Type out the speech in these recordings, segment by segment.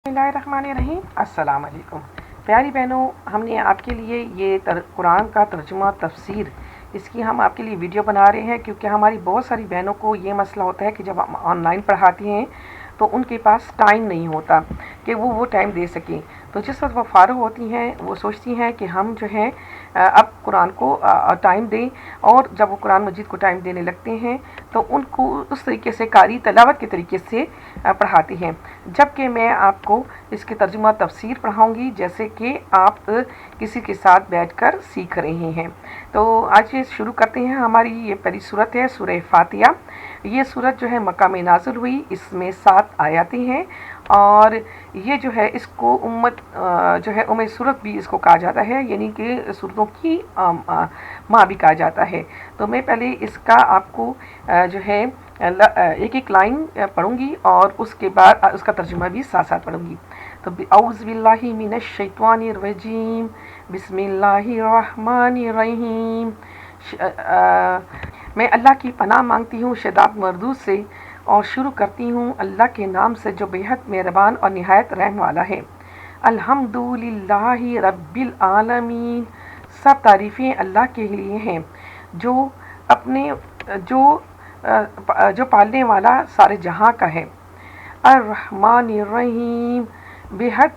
बिस्मिल्लाहिर्रहमानिर्रहीम। अस्सलाम वालेकुम प्यारी बहनों, हमने आपके लिए ये कुरान का तर्जुमा तफसीर इसकी हम आपके लिए वीडियो बना रहे हैं, क्योंकि हमारी बहुत सारी बहनों को ये मसला होता है कि जब हम ऑनलाइन पढ़ाती हैं तो उनके पास टाइम नहीं होता कि वो टाइम दे सकें। तो जिस वक्त वो फ़ारिग होती हैं वो सोचती हैं कि हम जो है अब कुरान को टाइम दें, और जब वो कुरान मजीद को टाइम देने लगते हैं तो उनको उस तरीके से कारी तलावत के तरीके से पढ़ाती हैं, जबकि मैं आपको इसके तर्जुमा तफसीर पढ़ाऊँगी जैसे कि आप किसी के साथ बैठकर सीख रहे हैं। तो आज ये शुरू करते हैं। हमारी ये पहली सूरत है सूरह फातिहा। ये सूरत जो है मक्का में नाज़िल हुई, इसमें 7 आयतें हैं, और ये जो है इसको जो है उम्मे सूरत भी इसको कहा जाता है, यानी कि सूरतों की माँ भी कहा जाता है। तो मैं पहले इसका आपको जो है एक एक लाइन पढ़ूंगी और उसके बाद उसका तर्जुमा भी साथ साथ पढ़ूंगी। तो औज़ु बिल्लाहि मिनश शैतानिर रजीम, बिस्मिल्लाहिर रहमानिर रहीम। मैं अल्लाह की पनाह मांगती हूँ शैतान मरदूद से, और शुरू करती हूँ अल्लाह के नाम से जो बेहद मेहरबान और निहायत रहम वाला है। अल्हम्दुलिल्लाहि रब्बिल आलमीन। सब तारीफ़ें अल्लाह के लिए हैं जो अपने जो पालने वाला सारे जहाँ का है। अर्रहमानिर रहीम, बेहद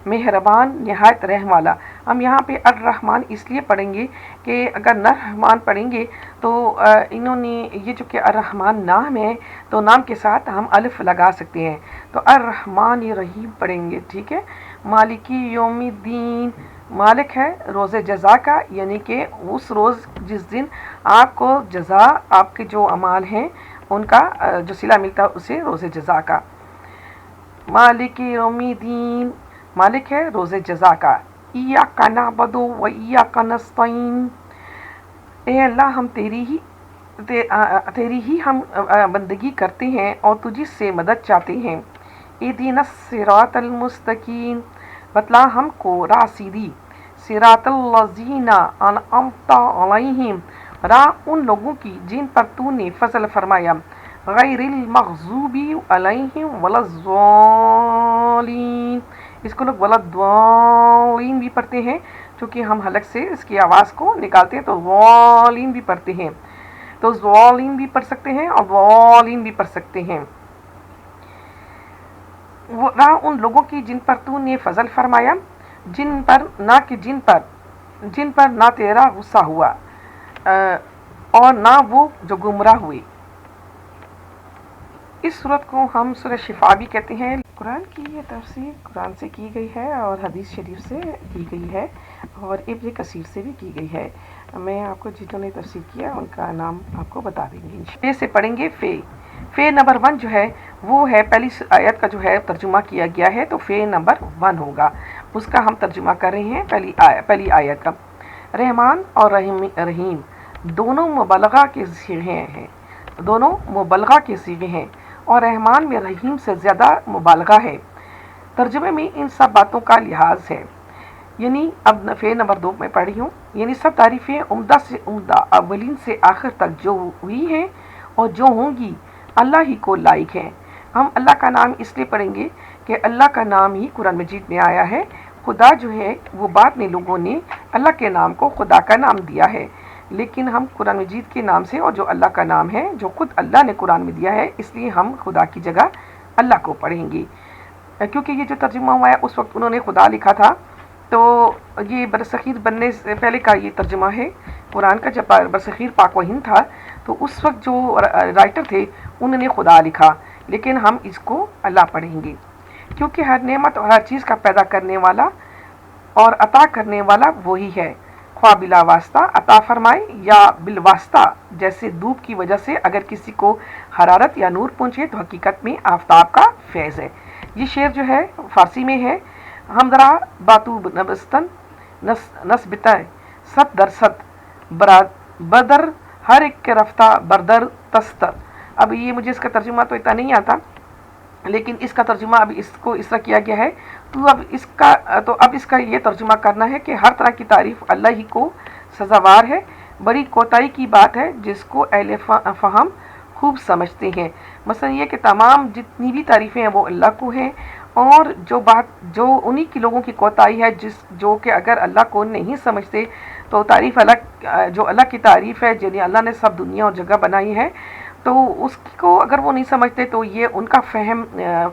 मेहरबान निहायत रहम वाला। हम यहाँ पे अर्रहमान इसलिए पढ़ेंगे कि अगर नरहमान पढ़ेंगे तो इन्होंने ये जो कि अर्रहमान नाम है तो नाम के साथ हम अलिफ लगा सकते हैं, तो अर्रहमान रहीम पढ़ेंगे, ठीक है। मालिकी यौमिद्दीन, मालिक है रोज़े जज़ा का, यानी कि उस रोज़ जिस दिन आपको जज़ा आपके जो अमाल हैं उनका जो सिला मिलता है उसे रोज़े जज़ा का। मालिकी यौमिद्दीन, मालिक है रोज़े जज़ा का। इय्याका नअबुदु व इय्याका नस्तईन, ए अल्लाह हम तेरी ही हम बंदगी करते हैं और तुझी से मदद चाहते हैं। इहदिनस सिरातल मुस्तकीम, बतला हमको राह सीधी। सिरातल लज़ीना अनअमता अलैहिम, राह उन लोगों की जिन पर तूने फजल फरमाया। गैरिल मग़ज़ूबी अलैहिम वलज़्ज़ालीन, इसको लोग वलद्दालीन भी पढ़ते हैं, क्योंकि हम हलक से इसकी आवाज़ को निकालते हैं तो वालीन भी पढ़ते हैं, तो ज़ालीन भी पढ़ सकते हैं और वालीन भी पढ़ सकते हैं। वो राह उन लोगों की जिन पर तूने फजल फरमाया, जिन पर ना तेरा गुस्सा हुआ और ना वो जो गुमराह हुए। इस सूरत को हम सूरह शिफा भी कहते हैं। कुरान की ये तफसीर कुरान से की गई है और हदीस शरीफ से की गई है और इब्न कसीर से भी की गई है। मैं आपको जिन्होंने तफसीर किया उनका नाम आपको बता देंगे। फे से पढ़ेंगे। फे नंबर 1 जो है वो है पहली आयत का जो है तर्जुमा किया गया है, तो फे नंबर 1 होगा, उसका हम तर्जुमा कर रहे हैं। पहली आयत का रहमान और रहीम दोनों मुबलगा के सीगे हैं, दोनों मुबलगा के सीगे हैं, और रहमान में रहीम से ज़्यादा मुबालगा है। तर्जुमे में इन सब बातों का लिहाज है, यानी अब फे नंबर 2 में पढ़ी हूँ, यानी सब तारीफ़ें उम्दा से उम्दा अव्वलीन से आखिर तक जो हुई हैं और जो होंगी अल्लाह ही को लायक है। हम अल्लाह का नाम इसलिए पढ़ेंगे कि अल्लाह का नाम ही कुरान मजीद में आया है। खुदा जो है वो बाद में लोगों ने अल्लाह के नाम को खुदा का नाम दिया है, लेकिन हम कुरान मजीद के नाम से और जो अल्लाह का नाम है जो खुद अल्लाह ने कुरान में दिया है, इसलिए हम खुदा की जगह अल्लाह को पढ़ेंगे। क्योंकि ये जो तर्जुमा हुआ है उस वक्त उन्होंने खुदा लिखा था, तो ये बरसग़ीर बनने से पहले का ये तर्जुमा है कुरान का। जब बरसग़ीर पाक व हिंद था तो उस वक्त जो राइटर थे उन्होंने खुदा लिखा, लेकिन हम इसको अल्लाह पढ़ेंगे, क्योंकि हर नेमत और हर चीज़ का पैदा करने वाला और अता करने वाला वही है, ख्वा बिला वास्ता अता फरमाए या बिलवास्ता। जैसे धूप की वजह से अगर किसी को हरारत या नूर पहुँचे तो हकीकत में आफताब का फैज़ है। ये शेर जो है फ़ारसी में है। हमदरा बातू नबस्तन नस्बिता सत दर सत बदर हर एक के रफ्ता बरदर तस्तर। अब ये मुझे इसका तर्जुमा तो इतना नहीं आता, लेकिन इसका तर्जुमा अब इसको इस तरह किया गया है। तो अब इसका ये तर्जुमा करना है कि हर तरह की तारीफ़ अल्लाह ही को सज़ावार है। बड़ी कोताही की बात है जिसको अहले फ़हम खूब समझते हैं। मसलन ये कि तमाम जितनी भी तारीफ़ें हैं वो अल्लाह को हैं, اور جو انہی کی لوگوں کی کوتاہی ہے جو کہ اگر اللہ کو نہیں سمجھتے تو تعریف جو اللہ کی تعریف ہے جنہیں اللہ نے سب دنیا اور جگہ بنائی ہے، تو اس کو اگر وہ نہیں سمجھتے تو یہ ان کا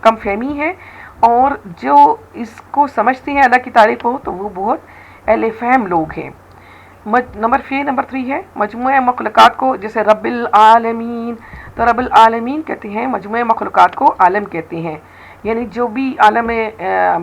کم فہمی ہے، اور جو اس کو سمجھتے ہیں اللہ کی تعریف کو تو وہ بہت اہل فہم لوگ ہیں۔ نمبر 3 ہے مجموعہ مخلوقات کو، جیسے رب العالمین، تو رب العالمین کہتے ہیں مجموعہ مخلوقات کو عالم کہتے ہیں، یعنی جو بھی عالم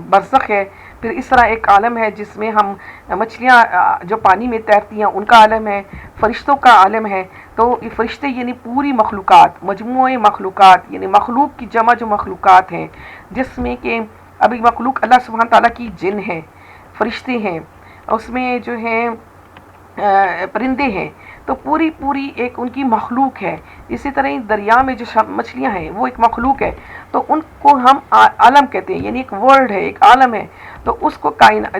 برزخ ہے، پھر اس طرح ایک عالم ہے جس میں ہم مچھلیاں جو پانی میں تیرتی ہیں ان کا عالم ہے، فرشتوں کا عالم ہے۔ تو یہ فرشتے یعنی پوری مخلوقات، مجموعہ مخلوقات یعنی مخلوق کی جمع جو مخلوقات ہیں، جس میں کہ ابھی مخلوق اللہ سبحانہ تعالیٰ کی جن ہے، فرشتے ہیں، اس میں جو ہیں پرندے ہیں، تو پوری ایک ان کی مخلوق ہے۔ اسی طرح دریا میں جو مچھلیاں ہیں وہ ایک مخلوق ہے، تو ان کو ہم عالم کہتے ہیں، یعنی ایک ورلڈ ہے، ایک عالم ہے، تو اس کو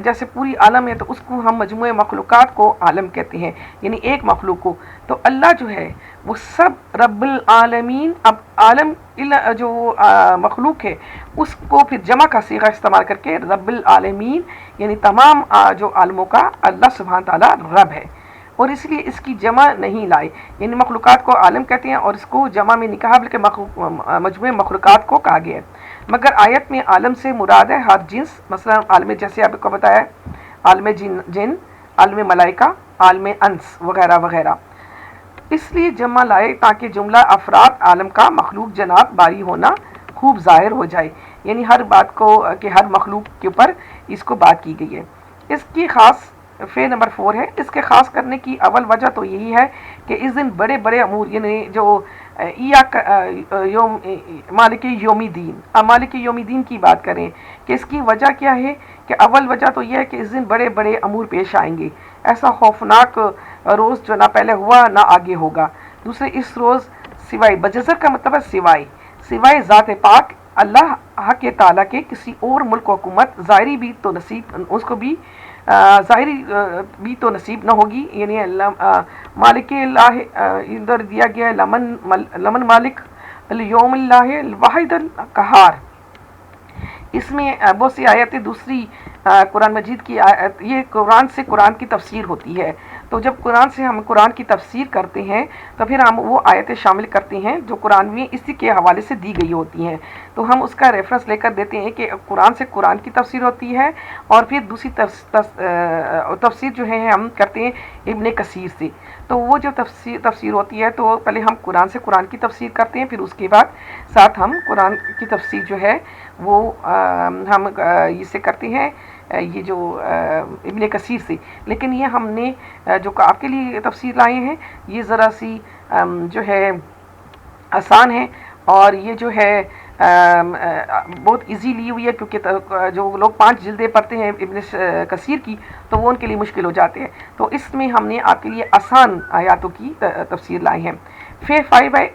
جیسے پوری عالم ہے تو اس کو ہم مجموعہ مخلوقات کو عالم کہتے ہیں، یعنی ایک مخلوق کو۔ تو اللہ جو ہے وہ سب رب العالمین، اب عالم جو مخلوق ہے اس کو پھر جمع کا صیغہ استعمال کر کے رب العالمین، یعنی تمام جو عالموں کا اللہ سبحانہ تعالیٰ رب ہے، اور اس لیے اس کی جمع نہیں لائے، یعنی مخلوقات کو عالم کہتے ہیں اور اس کو جمع میں نہیں کہا بلکہ مجموعہ مخلوقات کو کہا گیا ہے۔ مگر آیت میں عالم سے مراد ہے ہر جنس، مثلا عالم جیسے آپ کو بتایا عالم جن، عالم ملائکہ، عالم انس وغیرہ وغیرہ، اس لیے جمع لائے تاکہ جملہ افراد عالم کا مخلوق جناب باری ہونا خوب ظاہر ہو جائے، یعنی ہر بات کو کہ ہر مخلوق کے اوپر اس کو بات کی گئی ہے۔ اس کی خاص نمبر 4 ہے، اس کے خاص کرنے کی اول وجہ تو یہی ہے کہ اس دن بڑے بڑے امور، یعنی جو مالک یوم دین، مالک یوم دین کی بات کریں کہ اس کی وجہ کیا ہے، کہ اول وجہ تو یہ ہے کہ اس دن بڑے بڑے امور پیش آئیں گے، ایسا خوفناک روز جو نہ پہلے ہوا نہ آگے ہوگا۔ دوسرے، اس روز سوائے، بجزر کا مطلب ہے سوائے ذات پاک اللہ حق تعالیٰ کے کسی اور ملک و حکومت ظاہری بھی تو نصیب اس کو بھی ظاہری بھی تو نصیب نہ ہوگی، یعنی مالک اللہ ادھر دیا گیا ہے لمن مالک اليوم اللہ الواحد القہار۔ اس میں بہت سی آیتیں دوسری قرآن مجید کی یہ قرآن کی تفسیر ہوتی ہے، تو جب قرآن سے ہم قرآن کی تفسیر کرتے ہیں تو پھر ہم وہ آیتیں شامل کرتے ہیں جو قرآن میں اسی کے حوالے سے دی گئی ہوتی ہیں، تو ہم اس کا ریفرنس لے کر دیتے ہیں کہ قرآن سے قرآن کی تفسیر ہوتی ہے، اور پھر دوسری تفسیر جو ہے ہم کرتے ہیں ابن کثیر سے۔ تو وہ جو تفسیر ہوتی ہے تو پہلے ہم قرآن سے قرآن کی تفسیر کرتے ہیں، پھر اس کے بعد ساتھ ہم قرآن کی تفسیر جو ہے وہ ہم اسے کرتے ہیں یہ جو ابن کثیر سے۔ لیکن یہ ہم نے جو آپ کے لیے تفسیر لائے ہیں یہ ذرا سی جو ہے آسان ہے، اور یہ جو ہے بہت ایزی لی ہوئی ہے، کیونکہ جو لوگ 5 جلدیں پڑھتے ہیں ابن کثیر کی تو وہ ان کے لیے مشکل ہو جاتے ہیں، تو اس میں ہم نے آپ کے لیے آسان آیاتوں کی تفسیر لائے ہیں۔ پھر 5 ہے،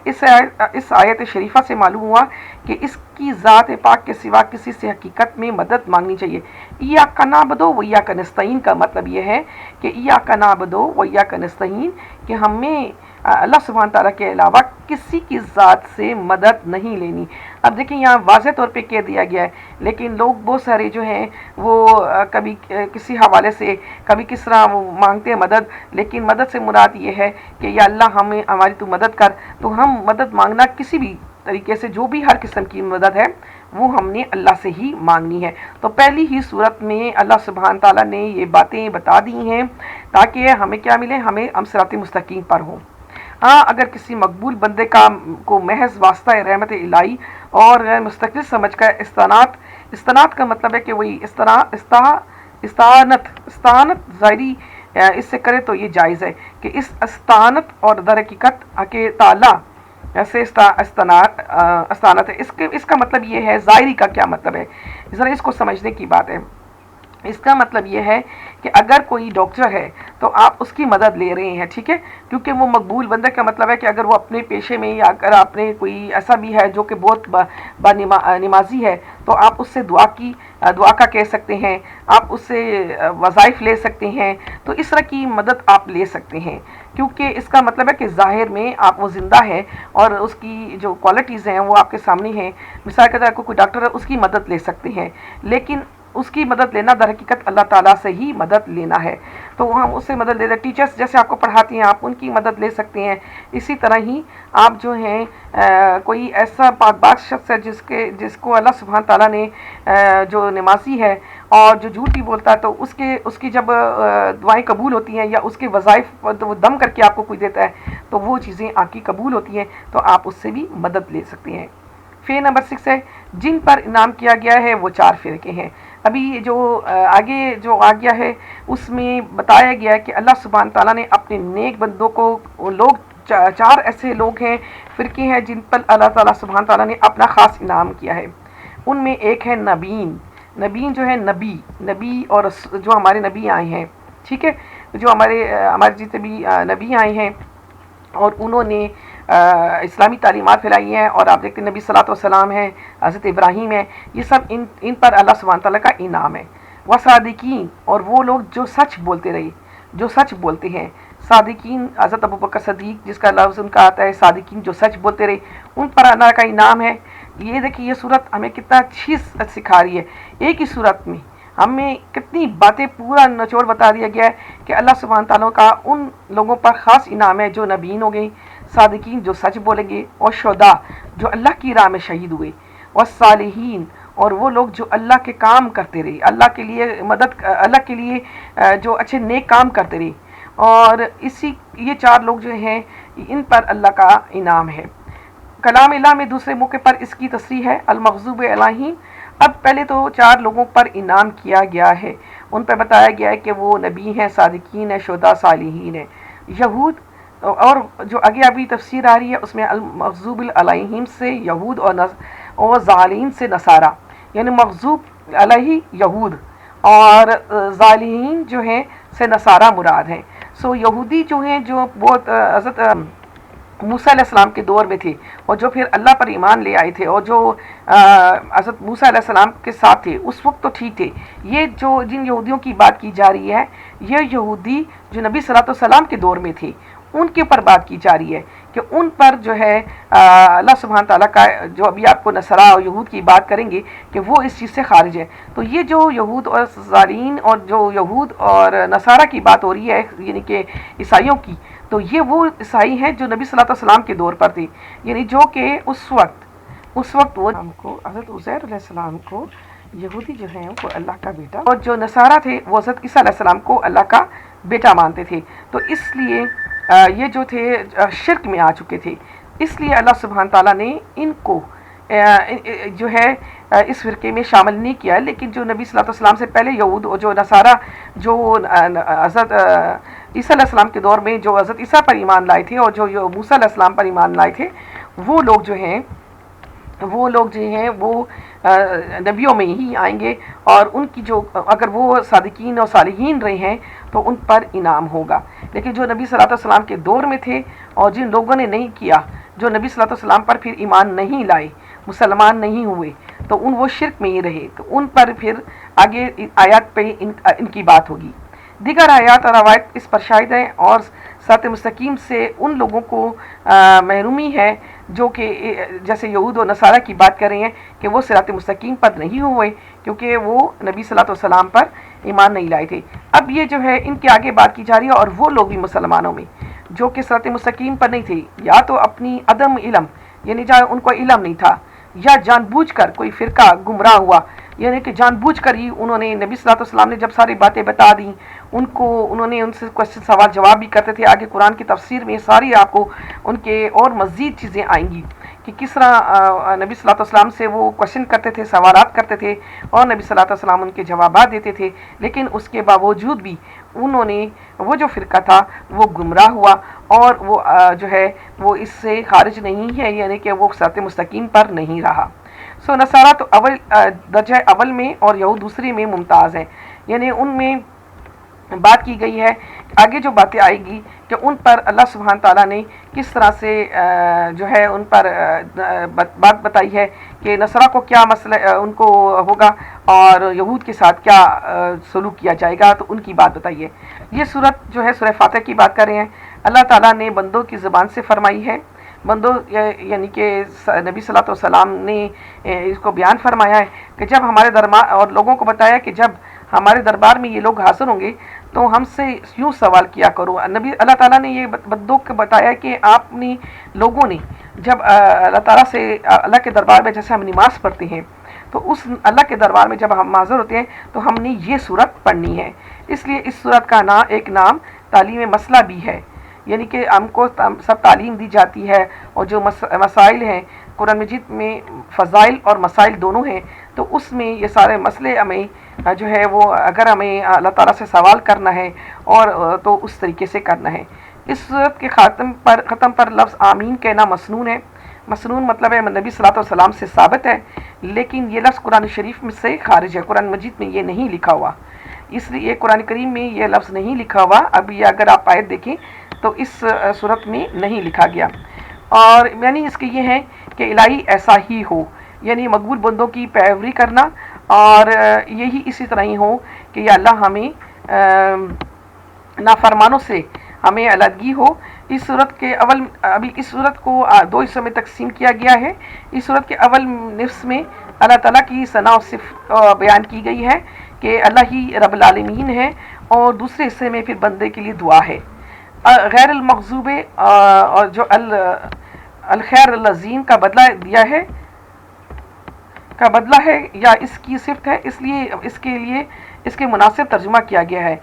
اس آیت شریفہ سے معلوم ہوا کہ اس کی ذات پاک کے سوا کسی سے حقیقت میں مدد مانگنی چاہیے۔ ایاک نعبد و ایاک نستعین کا مطلب یہ ہے کہ ایاک نعبد و ایاک نستعین، کہ ہمیں اللہ سبحانہ تعالیٰ کے علاوہ کسی کی ذات سے مدد نہیں لینی۔ اب دیکھیں یہاں واضح طور پہ کہہ دیا گیا ہے، لیکن لوگ بہت سارے جو ہیں وہ کبھی کسی حوالے سے کبھی کس طرح وہ مانگتے ہیں مدد، لیکن مدد سے مراد یہ ہے کہ یا اللہ ہماری تو مدد کر، تو ہم مدد مانگنا کسی بھی طریقے سے، جو بھی ہر قسم کی مدد ہے وہ ہم نے اللہ سے ہی مانگنی ہے۔ تو پہلی ہی صورت میں اللہ سبحانہ تعالیٰ نے یہ باتیں بتا دی ہیں تاکہ ہمیں کیا ملے، ہم صراط مستقیم پر ہوں۔ اگر کسی مقبول بندے کو محض واسطہ رحمت الہی اور غیر مستقل سمجھ کر استناد کا مطلب ہے کہ وہی استعانت ظاہری اس سے کرے تو یہ جائز ہے کہ اس استعانت اور در حقیقت کہ تعالیٰ ایسے استعانت ہے، اس کا مطلب یہ ہے، ظاہری کا کیا مطلب ہے، ذرا اس کو سمجھنے کی بات ہے۔ इसका मतलब ये है कि अगर कोई डॉक्टर है तो आप उसकी मदद ले रहे हैं, ठीक है, क्योंकि वो मकबूल बंदा का मतलब है कि अगर वो अपने पेशे में या अगर आपने कोई ऐसा भी है जो कि बहुत नमाजी है तो आप उससे दुआ का कह सकते हैं, आप उससे वज़ाइफ ले सकते हैं, तो इस तरह की मदद आप ले सकते हैं, क्योंकि इसका मतलब है कि ज़ाहिर में आप वो ज़िंदा है और उसकी जो क्वालिटीज़ हैं वो आपके सामने हैं। मिसाल के तौर पर कोई डॉक्टर है, उसकी मदद ले सकते हैं, लेकिन उसकी मदद लेना दर हकीकत अल्लाह ताला से ही मदद लेना है। तो हम उससे मदद ले रहे, टीचर्स जैसे आपको पढ़ाती हैं आप उनकी मदद ले सकते हैं। इसी तरह ही आप जो हैं कोई ऐसा पाकबाज शख्स है जिसको अल्लाह सुब्हान ताला ने जो नमाजी है और जो झूठ भी बोलता है तो उसकी जब दुआएं कबूल होती हैं या उसके वज़ाइफ तो वो दम करके आपको कोई देता है तो वो चीज़ें आपकी कबूल होती हैं, तो आप उससे भी मदद ले सकते हैं। फिर नंबर 6 है जिन पर इनाम किया गया है वो 4 फ़िरके हैं। अभी जो आगे जो आ गया है उसमें बताया गया है कि अल्लाह सुब्हान ताला ने अपने नेक बंदों को लोग 4 ऐसे लोग हैं, फ़िरके हैं जिन पर अल्लाह ताला सुब्हान ताला ने अपना ख़ास इनाम किया है। उनमें एक है नबीन। नबीन जो है नबी और जो हमारे नबी आए हैं, ठीक है, जो हमारे जितने भी नबी आए हैं और उन्होंने इस्लामी तालीमात फैलाई हैं, और आप देखते हैं नबी सल्लल्लाहु अलैहि वसल्लम है, हज़रत इब्राहीम है, ये सब इन पर अल्लाह सुब्हानहू तआला का इनाम है। व सादिकीन, और वो लोग जो सच बोलते रहे, जो सच बोलते हैं। सादिकीन हज़रत अबू बकर सदीक जिसका लफ्ज़ उनका आता है सादिकीन, जो सच बोलते रहे, उन पर अल्लाह का इनाम है। ये देखिए ये सूरत हमें कितना अच्छी सिखा रही है। एक ही सूरत में हमें कितनी बातें पूरा निचोड़ बता दिया गया है कि अल्लाह सुब्हान ताला का उन लोगों पर ख़ास इनाम है जो नबीन हो गई, सादिकीन जो सच बोलेंगे, और शुहदा जो अल्लाह की राह में शहीद हुए, और सालिहीन और वो लोग जो अल्लाह के काम करते रहे, अल्लाह के लिए अल्लाह के लिए जो अच्छे नेक काम करते रहे, और ये 4 लोग जो हैं इन पर अल्लाह का इनाम है। कलाम इलाह में दूसरे मौके पर इसकी तस्रीह है अल-मग़ज़ूब अलैहिम। अब पहले तो 4 लोगों पर इनाम किया गया है, उन पर बताया गया है कि वो नबी हैं, सादिकीन हैं, शुहदा, सालिहीन हैं। यहूद और जो आगे अभी तफसीर आ रही है उसमें अल-मग़ज़ूब अलैहिम से यहूद और ज़ालिमीन से नसारा, यानी मग़ज़ूब अलैहि यहूद और ज़ालिमीन जो हैं से नसारा मुराद हैं। सो यहूदी जो हैं जो बहुत हज़रत मूसा अलैहिस्सलाम के दौर में थे और जो फिर अल्लाह पर ईमान ले आए थे और जो हज़रत मूसा अलैहिस्सलाम के साथ थे उस वक्त तो ठीक थे। ये जो जिन यहूदियों की बात की जा रही है, ये यहूदी जो नबी सल्लल्लाहु अलैहि वसल्लम के दौर में थे उनके ऊपर बात की जा रही है कि उन पर जो है अल्लाह सुब्हान ताला का, जो अभी आपको नसरा और यहूद की बात करेंगे कि वो इस चीज़ से खारिज है। तो ये जो यहूद और ज़ालिमीन और जो यहूद और नसारा की बात हो रही है, यानी कि ईसाइयों की, तो ये वो ईसाई हैं जो नबी सल्लल्लाहु अलैहि वसल्लम के दौर पर थे, यानी जो कि उस वक्त वो हमको हज़रत उज़ैर अलैहिस्सलाम को यहूदी जो हैं वो अल्लाह का बेटा, और जो नसारा थे वो हज़रत ईसा अलैहिस्सलाम को अल्लाह का बेटा मानते थे। तो इसलिए ये जो थे शिर्क में आ चुके थे, इसलिए अल्लाह सुब्हान ताला ने इनको जो है इस फ़िरके में शामिल नहीं किया। लेकिन जो नबी सल्लल्लाहु अलैहि वसल्लम से पहले यहूद और जो नसारा जो हज़रत ईसा अलैहिस्सलाम के दौर में जो हज़रत ईसा पर ईमान लाए थे और जो मूसा अलैहिस्सलाम पर ईमान लाए थे, वो लोग जो हैं वो नबियों में ही आएंगे, और उनकी जो अगर वो सादिकीन और सालिहीन रहे हैं तो उन पर इनाम होगा। लेकिन जो नबी सल्लल्लाहु अलैहि वसल्लम के दौर में थे और जिन लोगों ने नहीं किया, जो नबी सल्लल्लाहु अलैहि वसल्लम पर फिर ईमान नहीं लाए, मुसलमान नहीं हुए, तो वो शिर्क में ही रहे, तो उन पर फिर आगे आयत पे इनकी बात होगी। दीगर आयात और रवायत इस पर शाहिद हैं, और सिरात मुस्तकीम से उन लोगों को महरूमी है जो कि जैसे यहूद और नसारा की बात कर रहे हैं कि वो सिरात मुस्तकीम पर नहीं हुए क्योंकि वो नबी सल्लल्लाहु अलैहि वसल्लम पर ईमान नहीं लाए थे। अब ये जो है इनके आगे बात की जा रही है, और वो लोग भी मुसलमानों में जो कि सिरात मुस्तकीम पर नहीं थे, या तो अपनी अदम इल्म, यानी जहाँ उनको इल्म नहीं था, या जानबूझकर कोई फ़िरका गुमराह हुआ, यानी कि जानबूझकर ही उन्होंने नबी सल्लल्लाहु अलैहि वसल्लम ने जब सारी बातें बता दी उन्होंने उनसे क्वेश्चन सवाल जवाब भी करते थे। आगे कुरान की तफसीर में सारी आपको उनके और मज़ीद चीज़ें आएंगी कि किस तरह नबी सल्लल्लाहु अलैहि वसल्लम से वो क्वेश्चन करते थे, सवालात करते थे, और नबी सल्लल्लाहु अलैहि वसल्लम उनके जवाबात देते थे। लेकिन उसके बावजूद भी उन्होंने वो जो फ़िरका था वो गुमराह हुआ, और वो जो है वो इससे खारिज नहीं है, यानी कि वो सिरात मुस्तकीम पर नहीं रहा। सो नसारा तो अव्वल दर्जा अव्वल में और यहूद दूसरे में मुमताज़ हैं। یعنی ان میں بات کی گئی ہے آگے جو باتیں آئے گی کہ ان پر اللہ سبحانہ تعالیٰ نے کس طرح سے جو ہے ان پر بات بتائی ہے کہ نصارہ کو کیا مسئلہ ان کو ہوگا اور یہود کے ساتھ کیا سلوک کیا جائے گا، تو ان کی بات بتائی ہے۔ یہ صورت جو ہے سورہ فاتح کی بات کر رہے ہیں، اللہ تعالیٰ نے بندوں کی زبان سے فرمائی ہے، بندوں یعنی کہ نبی صلی اللہ علیہ وسلم نے اس کو بیان فرمایا ہے کہ جب ہمارے دربار اور لوگوں کو بتایا کہ جب ہمارے دربار میں یہ لوگ حاضر ہوں گے تو ہم سے یوں سوال کیا کرو۔ نبی اللہ تعالیٰ نے یہ بندوں کو بتایا کہ آپ نے لوگوں نے جب اللہ تعالیٰ سے اللہ کے دربار میں جیسے ہم نماز پڑھتے ہیں تو اس اللہ کے دربار میں جب ہم حاضر ہوتے ہیں تو ہم نے یہ صورت پڑھنی ہے، اس لیے اس صورت کا ایک نام تعلیم مسئلہ بھی ہے، یعنی کہ ہم کو سب تعلیم دی جاتی ہے اور جو مسائل ہیں قرآن مجید میں فضائل اور مسائل دونوں ہیں، تو اس میں یہ سارے مسئلے ہمیں جو ہے وہ اگر ہمیں اللہ تعالیٰ سے سوال کرنا ہے اور تو اس طریقے سے کرنا ہے۔ اس صورت کے ختم پر لفظ آمین کہنا مسنون ہے۔ مسنون مطلب ہے نبی صلی اللہ علیہ وسلم سے ثابت ہے، لیکن یہ لفظ قرآن شریف میں سے خارج ہے، قرآن مجید میں یہ نہیں لکھا ہوا، اس لیے قرآن کریم میں یہ لفظ نہیں لکھا ہوا۔ اب یہ اگر آپ آیت دیکھیں تو اس صورت میں نہیں لکھا گیا، اور یعنی اس کے یہ ہے کہ الہی ایسا ہی ہو، یعنی مقبول بندوں کی پیروی کرنا، اور یہی اسی طرح ہی ہو کہ یا اللہ ہمیں نافرمانوں سے ہمیں علیحدگی ہو۔ اس صورت کے ابھی اس صورت کو دو حصوں میں تقسیم کیا گیا ہے۔ اس صورت کے اول نصف میں اللہ تعالیٰ کی ثنا و صفت بیان کی گئی ہے کہ اللہ ہی رب العالمین ہے، اور دوسرے حصے میں پھر بندے کے لیے دعا ہے۔ غیر المغضوب اور جو الخیر الذین کا بدلہ دیا ہے یا اس کی صفت ہے، اس لیے اس کے مناسب ترجمہ کیا گیا ہے